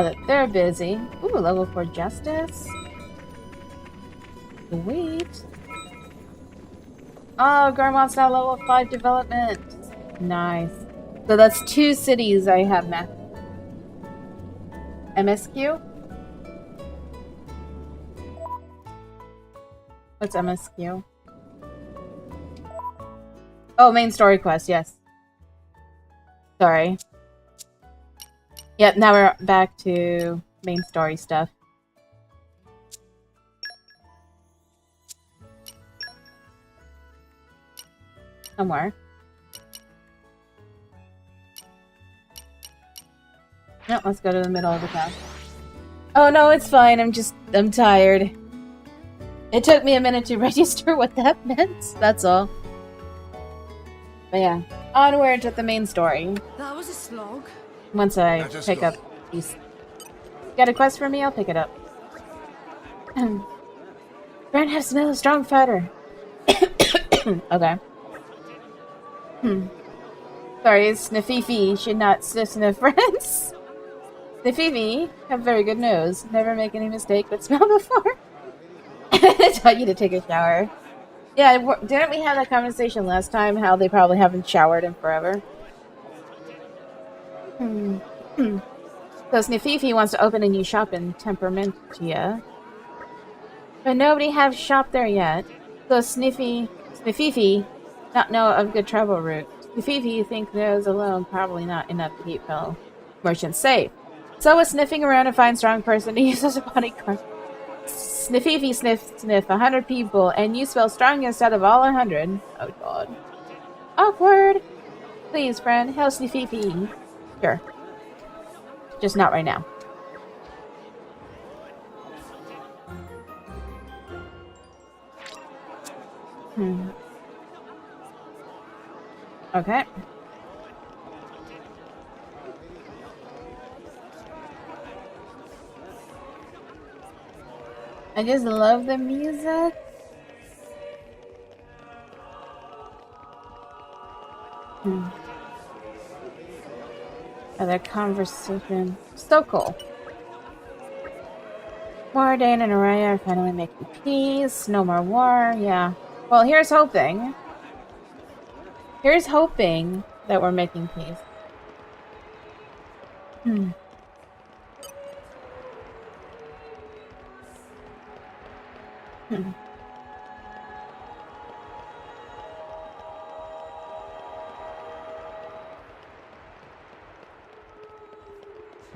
Now that they're busy. Ooh, level 4 justice. Sweet. Oh, Garmont's now level 5 development. Nice. So that's 2 cities I have mapped. MSQ? What's MSQ? Oh, main story quest, yes. Sorry. Yep, now we're back to main story stuff. Somewhere. No, let's go to the middle of the path. Oh no, it's fine. I'm tired. It took me a minute to register what that meant. That's all. But yeah, onward to the main story. That was a slog. Once I pick up these. Got a quest for me? I'll pick it up. Brand has smell a strong fighter. Okay. Sorry, Snififi should not sniff friends. Snififi have very good nose. Never make any mistake but smell before. I taught you to take a shower. Yeah, didn't we have that conversation last time? How they probably haven't showered in forever. So Snififi wants to open a new shop in Temperamentia. But nobody have shop there yet. So Snififi not know of good travel route. Snififi think those alone probably not enough to keep fellow merchants safe. So was sniffing around to find strong person to use as a bodyguard. Snififi sniff 100 people, and you spell strongest out of all 100. Oh god. Awkward! Please, friend, help Snififi. Sure. Just not right now. Okay. I just love the music. Other conversation. So cool. Mordain and Araya are finally making peace. No more war. Yeah. Well, here's hoping. Here's hoping that we're making peace.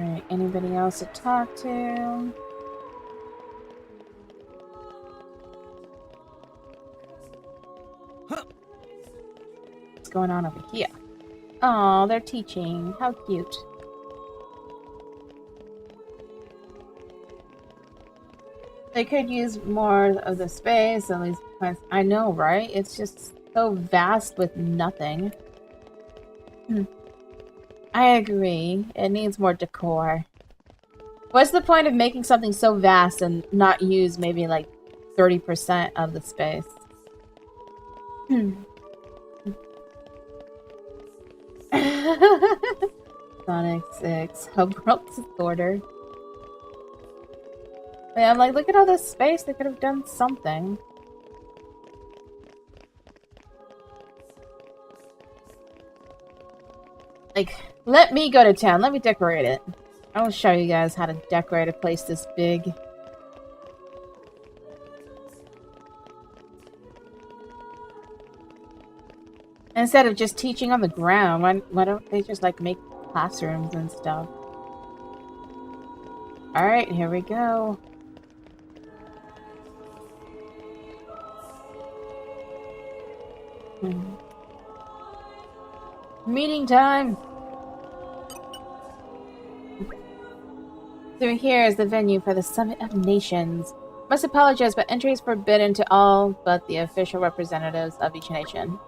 Alright, anybody else to talk to? What's going on over here? Oh, they're teaching. How cute. They could use more of the space, at least. I know, right? It's just so vast with nothing. I agree. It needs more decor. What's the point of making something so vast and not use maybe like 30% of the space? Sonic 6. Hub World Disorder. Yeah, I'm like, look at all this space. They could have done something. Like, let me go to town. Let me decorate it. I will show you guys how to decorate a place this big. Instead of just teaching on the ground, why don't they just, like, make classrooms and stuff? Alright, here we go. Meeting time! Through here is the venue for the Summit of Nations. Must apologize, but entry is forbidden to all but the official representatives of each nation.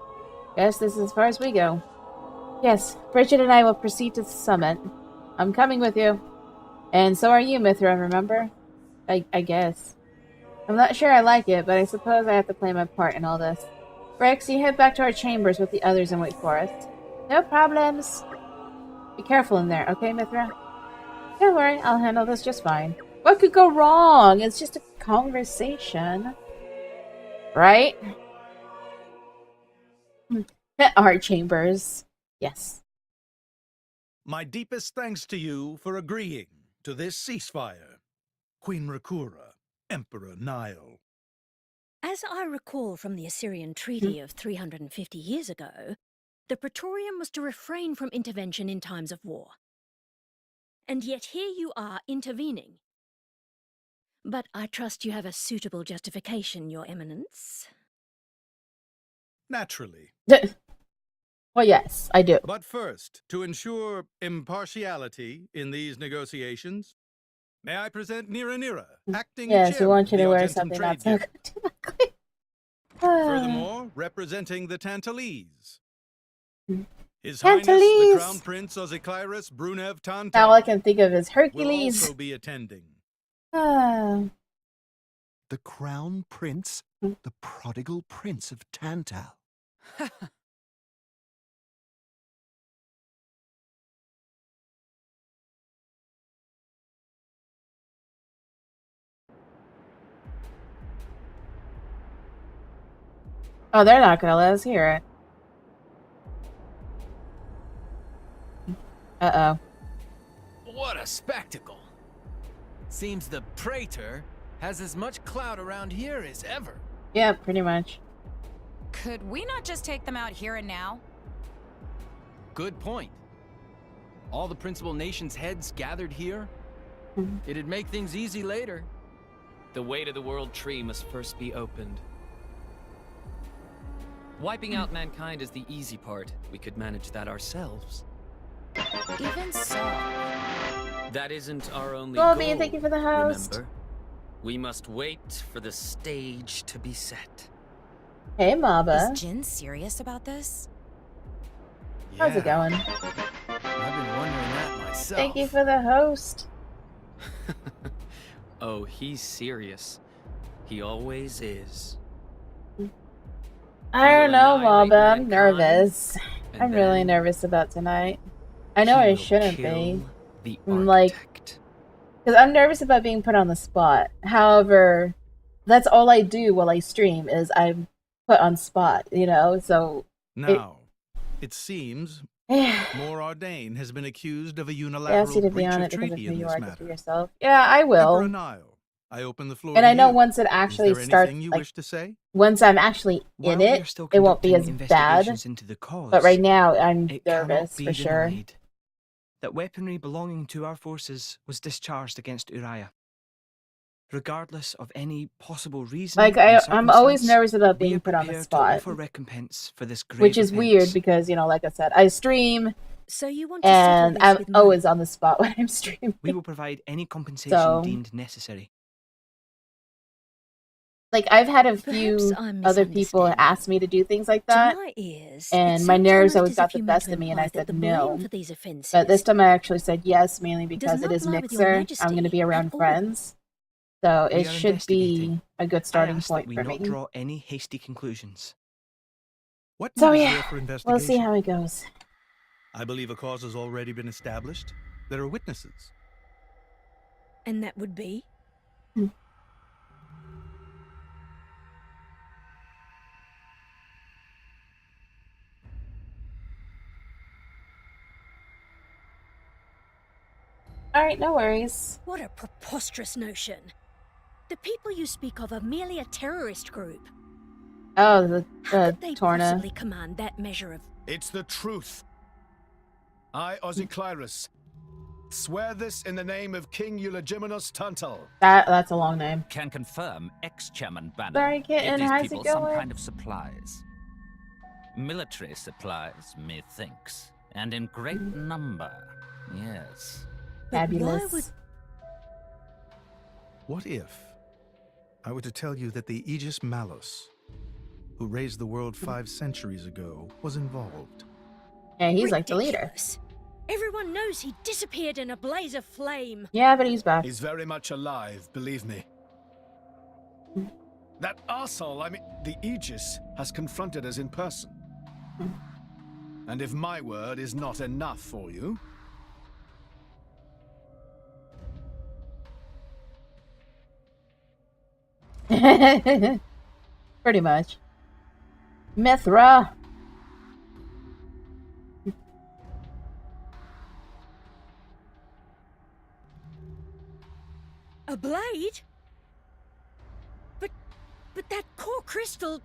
Guess this is as far as we go. Yes, Bridget and I will proceed to the summit. I'm coming with you. And so are you, Mithra, remember? I guess. I'm not sure I like it, but I suppose I have to play my part in all this. Rex, you head back to our chambers with the others and wait for us. No problems. Be careful in there, okay, Mithra? Don't worry, I'll handle this just fine. What could go wrong? It's just a conversation. Right? Art chambers. Yes. My deepest thanks to you for agreeing to this ceasefire. Queen Rakura, Emperor Nile. As I recall from the Assyrian treaty of 350 years ago, the Praetorium was to refrain from intervention in times of war. And yet here you are intervening. But I trust you have a suitable justification, Your Eminence. Naturally. Well, yes, I do. But first, to ensure impartiality in these negotiations, may I present Nira, acting Yes, we want you to chairman wear of the something not Argentum so Trade good. Guild. Furthermore, representing the Tantalese. His Highness the Crown Prince Ozikairis Brunev Tantal. All I can think of is will Hercules. also be attending. The Crown Prince? The prodigal Prince of Tantal. Oh, they're not gonna let us hear it. Uh-oh. What a spectacle! Seems the Praetor has as much clout around here as ever. Yeah, pretty much. Could we not just take them out here and now? Good point. All the principal nations' heads gathered here? It'd make things easy later. The way to the world tree must first be opened. Wiping out mankind is the easy part. We could manage that ourselves. Even so. That isn't our only Goldie, goal, thank you for the host. remember? We must wait for the stage to be set. Hey, Maba. Is Jin serious about this? How's it going? I've been wondering that myself. Thank you for the host. Oh, he's serious. He always is. I don't know, annihilate Maba. I'm mankind, nervous. and I'm really then nervous about tonight. I know he I will shouldn't kill be. The I'm like- architect. Because I'm nervous about being put on the spot. However, that's all I do while I stream is I'm put on spot, you know? So, Now, it seems yeah. Morardain has been accused of a I unilateral asked you to be breach on of it because of treaty who in you this are just for matter. yourself. Yeah, I Emperor will. Nile, I open the floor And to I know you. once it actually Is there starts, anything you like, wish to say? once I'm actually in While we are it, still it won't be as conducting bad. investigations into the cause, But right now, I'm it cannot nervous be for sure. denied that weaponry belonging to our forces was discharged against Uriah. Regardless of any possible reason, Like, and I'm always circumstance, nervous about we being are put on the prepared to spot. offer recompense for this grave Which is offense. weird because, you know, like I said, I stream So you want to settle and this I'm with always money? on the spot when I'm streaming. We will provide any compensation So- deemed necessary. Like, I've had a Perhaps few I'm other people misunderstanding. ask me to do things like To that. my ears, and it my sounds nerves almost always as got if the you meant best to of me, and imply I that said the no. blame for these offences But this time I actually said yes, mainly because not it is lie with Your Mixer. I'm Majesty going to be around at all. friends. So We it are should be investigating. a good I starting ask point that we for not me. draw any hasty conclusions. What So need is yeah, there for investigation? we'll see how it goes. I believe a cause has already been established. There are witnesses. And that would be? Alright, no worries. What a preposterous notion. The people you speak of are merely a terrorist group. Oh, How the could they Torna. possibly command that measure of... It's the truth. I, Ozikairis, swear this in the name of King Eulogimenos Tantal. That's a long name. Can confirm ex-chairman Bannon Sorry, gave kitten, these how's it people some going? kind of supplies. Military supplies, methinks, and in great number. Yes. But Fabulous. why would... What if I were to tell you that the Aegis Malus, who raised the world 5 centuries ago, was involved? Yeah, he's like the leader. Ridiculous. Everyone knows he disappeared in a blaze of flame. Yeah, but he's back. He's very much alive, believe me. That arsehole, I mean, the Aegis, has confronted us in person. And if my word is not enough for you, Pretty much. Mithra. A blade? But that core crystal...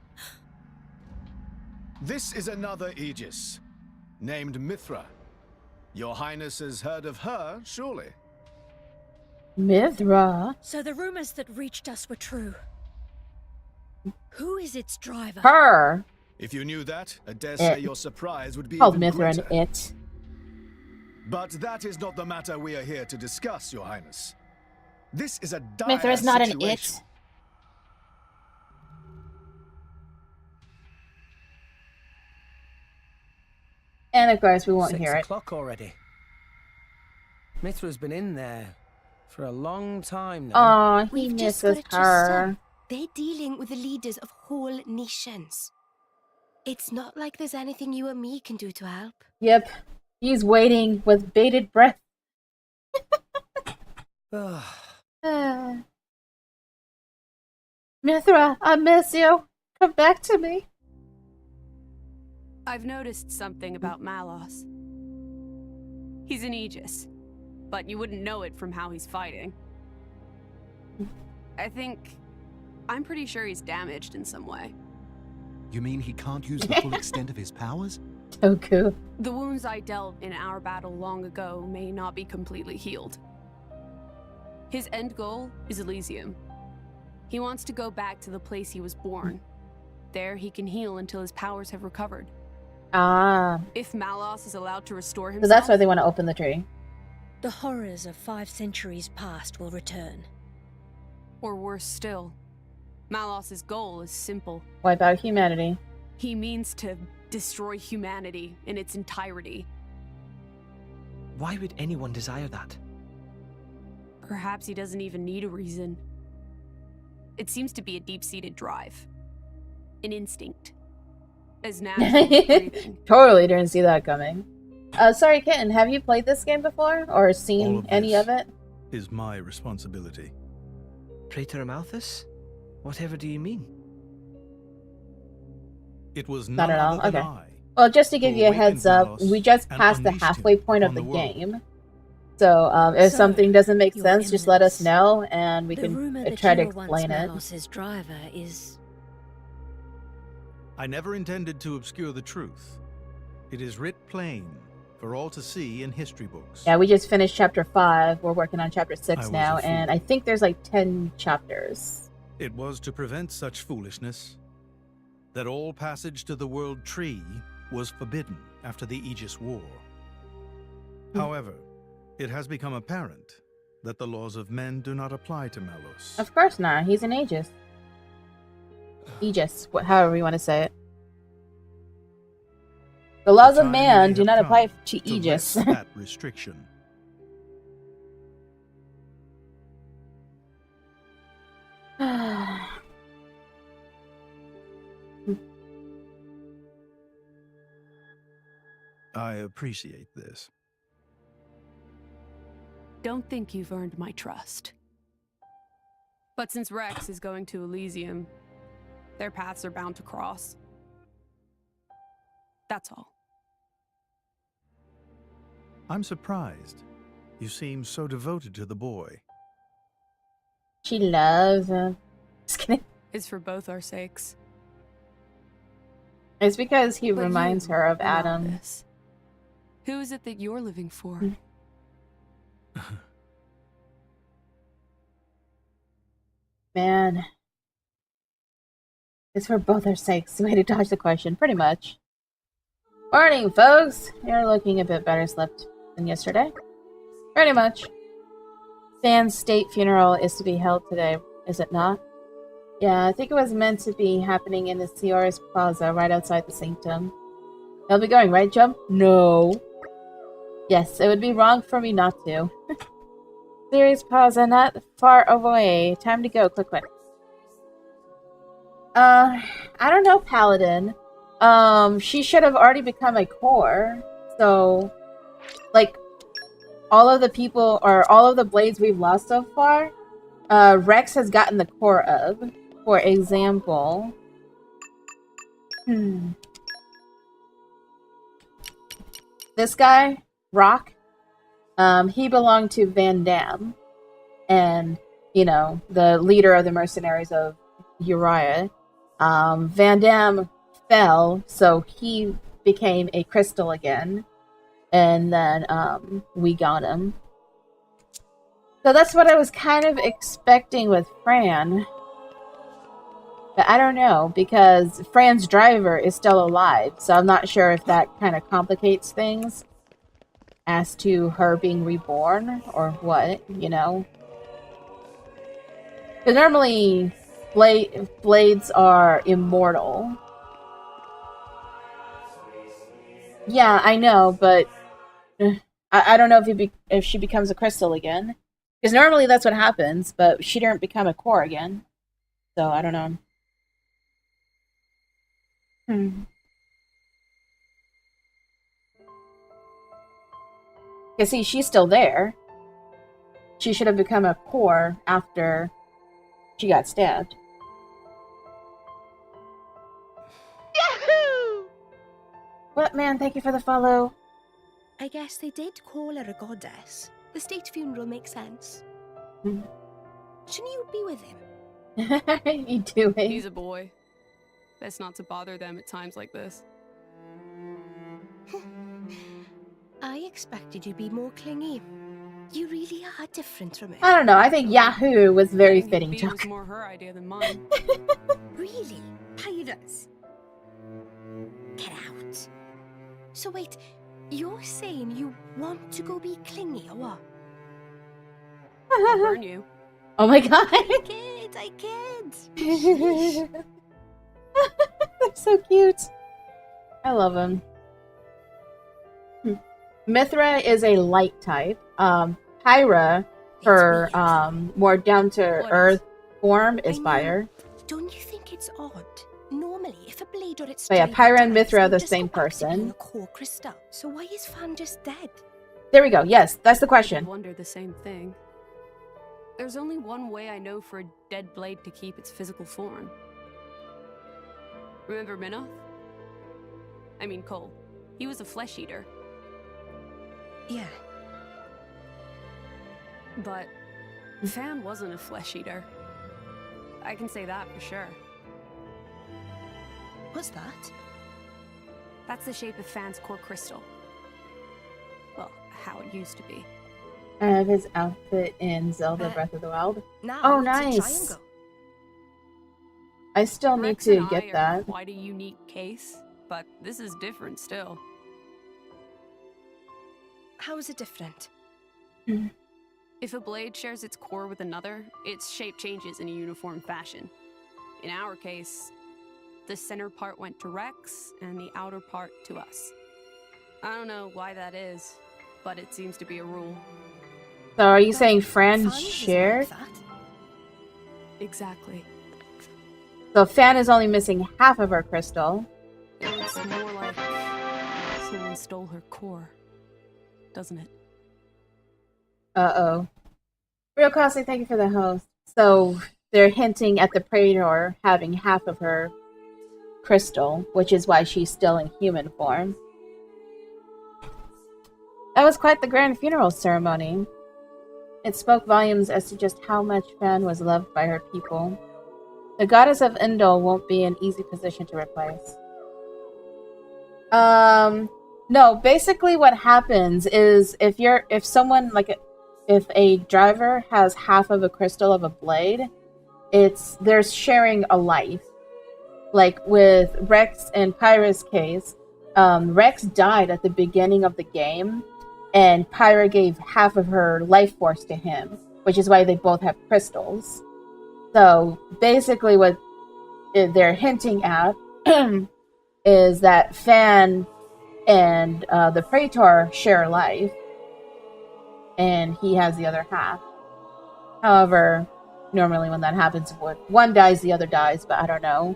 This is another Aegis, named Mithra. Your Highness has heard of her, surely? Mithra? So the rumors that reached us were true. Who is its driver? Her. If you knew that, I dare say your surprise would be called even Mithra greater. and it. But that is not the matter we are here to discuss, Your Highness. This is a dire Mithra's not an situation. it. And of course, we won't hear it. 6 o'clock already. Mithra's been in there for a long time now. Aw, he We've just misses got to her. stop. They're dealing with the leaders of whole nations. It's not like there's anything you or me can do to help. Yep. He's waiting with bated breath. Mithra, I miss you. Come back to me. I've noticed something about Malos. He's an Aegis, but you wouldn't know it from how he's fighting. I'm pretty sure he's damaged in some way. You mean he can't use the full extent of his powers? Toku. The wounds I dealt in our battle long ago may not be completely healed. His end goal is Elysium. He wants to go back to the place he was born. There he can heal until his powers have recovered. Ah. If Malos is allowed to restore So himself... that's why they want to open the tree. The horrors of 5 centuries past will return. Or worse still, Malos' goal is simple. Wipe out humanity. He means to destroy humanity in its entirety. Why would anyone desire that? Perhaps he doesn't even need a reason. It seems to be a deep-seated drive. An instinct. As natural as breathing. Totally didn't see that coming. Sorry, Kitten, have you played this game before? Or seen any of it? Is my responsibility. Praetor Amalthus? Whatever do you mean? It was Not none at all. other than Okay. I. Well, just to give you a awakened heads up, Malos we just and passed the unleashed halfway him point of on the the world. game. So, if So, something doesn't make Your sense, just let us Eminence, know, and we the can rumor that try to you were once explain it. Malos' driver is... I never intended to obscure the truth. It is writ plain for all to see in history books. Yeah, we just finished chapter 5. We're working on chapter 6 I was now, a fool. and I think there's like 10 chapters. It was to prevent such foolishness that all passage to the World Tree was forbidden after the Aegis War. However, it has become apparent that the laws of men do not apply to Malos. Of course not. He's an Aegis. Aegis, however you want to say it. The laws of time man may do have not apply come to to Aegis. lift that restriction. I appreciate this. Don't think you've earned my trust. But since Rex is going to Elysium, their paths are bound to cross. That's all. I'm surprised. You seem so devoted to the boy. She loves him. Just kidding. It's for both our sakes. It's because he But reminds you her of are not Adam. this. Who is it that you're living for? Man. It's for both our sakes. Way to dodge the question, pretty much. Morning, folks! You're looking a bit better slept than yesterday. Pretty much. Stan's state funeral is to be held today, is it not? Yeah, I think it was meant to be happening in the Cioris Plaza right outside the sanctum. They'll be going, right, Jump? No. Yes, it would be wrong for me not to. Cioris Plaza, not far away. Time to go, quick. I don't know, Paladin. She should have already become a core. So, like, all of the people, or all of the blades we've lost so far, Rex has gotten the core of. for example, this guy, Rock, he belonged to Van Damme, and, you know, the leader of the mercenaries of Uriah. Van Damme fell, so he became a crystal again, and then we got him. So that's what I was kind of expecting with Fran. But I don't know, because Fran's driver is still alive, so I'm not sure if that kind of complicates things as to her being reborn or what, you know? Because normally blades are immortal. Yeah, I know, but I don't know if she becomes a crystal again. Because normally that's what happens, but she didn't become a core again. So I don't know. You see, she's still there. She should have become a core after she got stabbed. Yahoo! What, man? Thank you for the follow. I guess they did call her a goddess. The state funeral makes sense. Shouldn't you be with him? You do it. He's a boy. Best not to bother them at times like this. I expected you to be more clingy. You really are different from it. I don't know. I think Yahoo was very fitting, It was more her idea than mine. Really? Pyra's? Get out. So wait, you're saying you want to go be clingy or what? I'll burn you. Oh my god. I kid. They're so cute. I love them. Mithra is a light type. Pyra, her more down-to-earth form, is fire. Don't you think it's odd? Normally, if a blade or its But yeah, Pyra and Mithra are the same person. a core crystal. So why is Fan just dead? There we go. Yes, that's the I question. wonder the same thing. There's only one way I know for a dead blade to keep its physical form. Remember Minoth? I mean Cole. He was a flesh eater. Yeah. But Fan wasn't a flesh eater. I can say that for sure. What's that? That's the shape of Fan's core crystal. Well, how it used to be. I have his outfit in Zelda Breath of the Wild. Now Oh, it's a nice. triangle. I still need Rex to and I get are that. quite a unique case, but this is different still. How is it different? If a blade shares its core with another, its shape changes in a uniform fashion. In our case, the center part went to Rex and the outer part to us. I don't know why that is, but it seems to be a rule. So are you saying Fran shared? Exactly. So Fan is only missing half of her crystal. It looks more like someone stole her core, doesn't it? Uh-oh. Real Costly, thank you for the host. So they're hinting at the Praetor having half of her crystal, which is why she's still in human form. That was quite the grand funeral ceremony. It spoke volumes as to just how much Fan was loved by her people. The goddess of Indol won't be an easy position to replace. No, basically what happens is if a driver has half of a crystal of a blade, they're sharing a life. Like with Rex and Pyra's case, Rex died at the beginning of the game, and Pyra gave half of her life force to him, which is why they both have crystals. So basically what they're hinting at is that Fan and the Praetor share life, and he has the other half. However, normally when that happens, one dies, the other dies, but I don't know.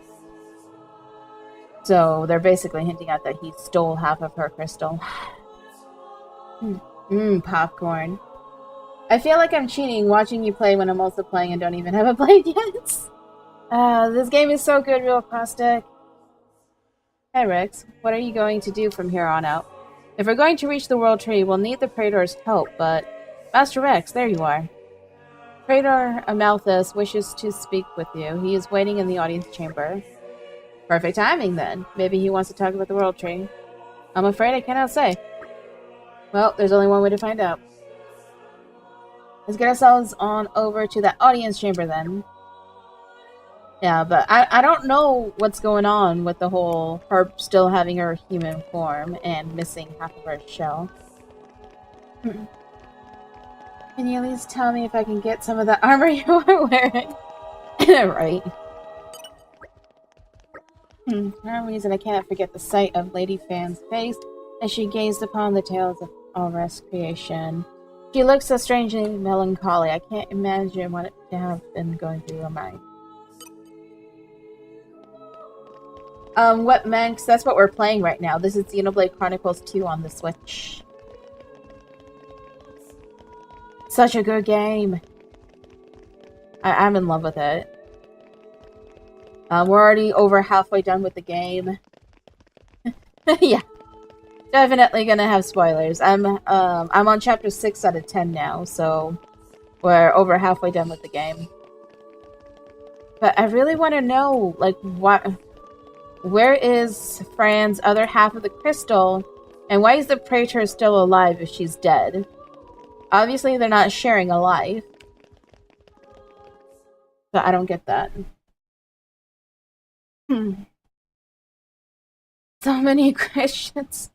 So they're basically hinting at that he stole half of her crystal. Popcorn. I feel like I'm cheating watching you play when I'm also playing and don't even have a blade yet. This game is so good, real caustic. Hey Rex, what are you going to do from here on out? If we're going to reach the World Tree, we'll need the Praetor's help, but... Master Rex, there you are. Praetor Amalthus wishes to speak with you. He is waiting in the audience chamber. Perfect timing, then. Maybe he wants to talk about the World Tree. I'm afraid I cannot say. Well, there's only one way to find out. Let's get ourselves on over to that audience chamber, then. Yeah, but I don't know what's going on with the whole her still having her human form and missing half of her shell. Can you at least tell me if I can get some of the armor you are wearing? Right. For some reason I cannot forget the sight of Lady Fan's face as she gazed upon the tales of Alrest's creation. She looked so strangely melancholy. I can't imagine what to have been going through her mind. What Manx? That's what we're playing right now. This is Xenoblade Chronicles 2 on the Switch. Such a good game. I'm in love with it. We're already over halfway done with the game. Yeah. Definitely gonna have spoilers. I'm on chapter 6 out of 10 now, so we're over halfway done with the game. But I really want to know, like, where is Fran's other half of the crystal, and why is the Praetor still alive if she's dead? Obviously, they're not sharing a life. But I don't get that. So many questions.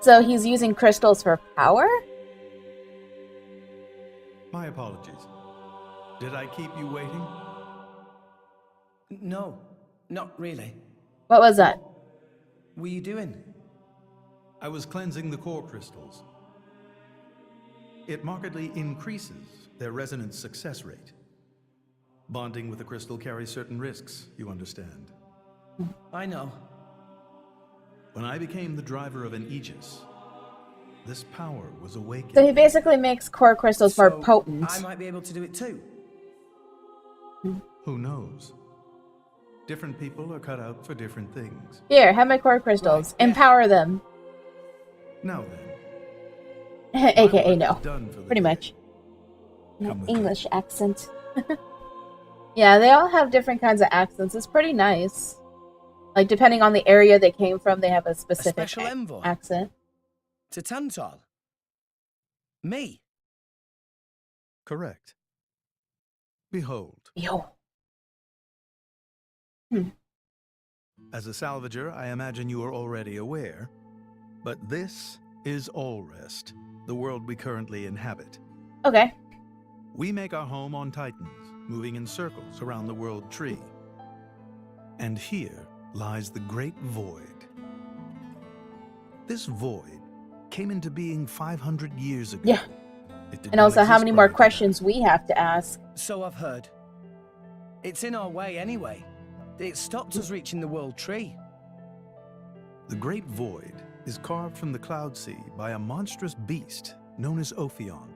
So he's using crystals for power? My apologies. Did I keep you waiting? No, not really. What was that? What were you doing? I was cleansing the core crystals. It markedly increases their resonance success rate. Bonding with a crystal carries certain risks, you understand. I know. When I became the driver of an Aegis, this power was awakened. So he basically makes core crystals more potent. I might be able to do it too. Who knows? Different people are cut out for different things. Here, have my core crystals. Right, Empower them. Now then. AKA no. Pretty much. No English accent. Yeah, they all have different kinds of accents. It's pretty nice. Like, depending on the area they came from, they have a specific accent. To Tantal? Me? Correct. Behold. Yo. As a salvager, I imagine you are already aware, but this is Alrest, the world we currently inhabit. Okay. We make our home on Titans, moving in circles around the World Tree. And here lies the Great Void. This void came into being 500 years ago. Yeah. And also, how many more questions we have to ask. So I've heard. It's in our way anyway. It stopped us reaching the World Tree. The Great Void is carved from the Cloud Sea by a monstrous beast known as Ophion.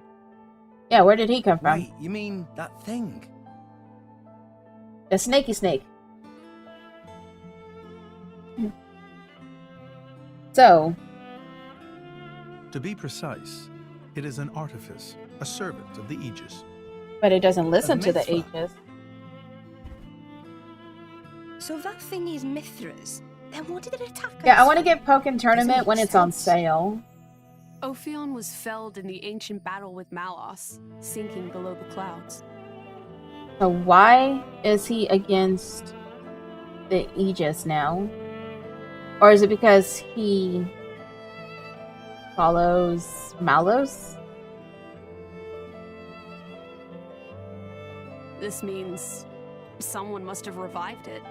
Yeah, where did he come from? Wait, you mean that thing? The snaky snake. So, to be precise, it is an artifice, a servant of the Aegis. But it doesn't listen to the Aegis. So that thing is Mithra's. Then what did it attack us? Yeah, I want to get Pokken Tournament when it's on sale. Ophion was felled in the ancient battle with Malos, sinking below the clouds. So why is he against the Aegis now? Or is it because he follows Malos? This means someone must have revived it.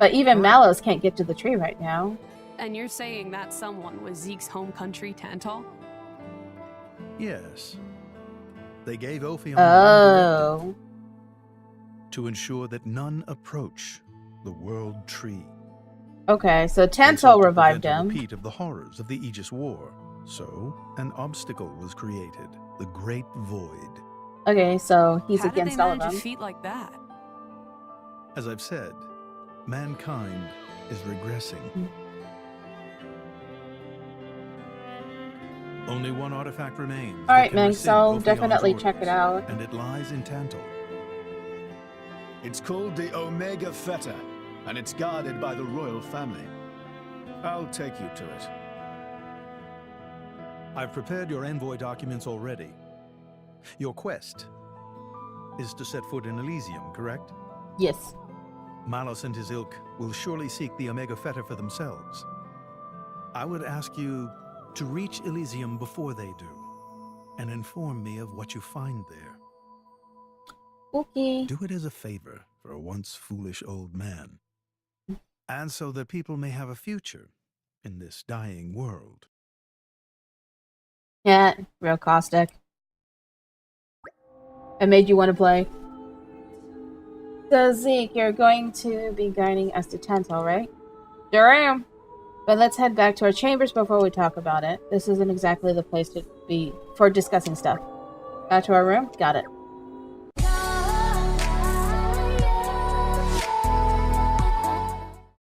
But even Malos can't get to the tree right now. And you're saying that someone was Zeke's home country, Tantal? Yes. They gave Ophion one Oh. directive to ensure that none approach the World Tree. Okay, so They sought Tantal to revived prevent a him. repeat of the horrors of the Aegis War. So, an obstacle was created, the Great Void. Okay, so he's How did they against all of manage a them. feat like that? As I've said, mankind is regressing. Only one artifact remains. that Alright, can Meg, rescind so Ophion's definitely check it orders, out. And it lies in Tantal. It's called the Omega Fetter, and it's guarded by the royal family. I'll take you to it. I've prepared your envoy documents already. Your quest is to set foot in Elysium, correct? Yes. Malos and his ilk will surely seek the Omega Fetter for themselves. I would ask you to reach Elysium before they do, and inform me of what you find there. Okay. Do it as a favor for a once foolish old man, and so that people may have a future in this dying world. Yeah, real caustic. I made you want to play. So Zeke, you're going to be guiding us to Tantal, right? Sure am. But let's head back to our chambers before we talk about it. This isn't exactly the place to be for discussing stuff. Back to our room? Got it.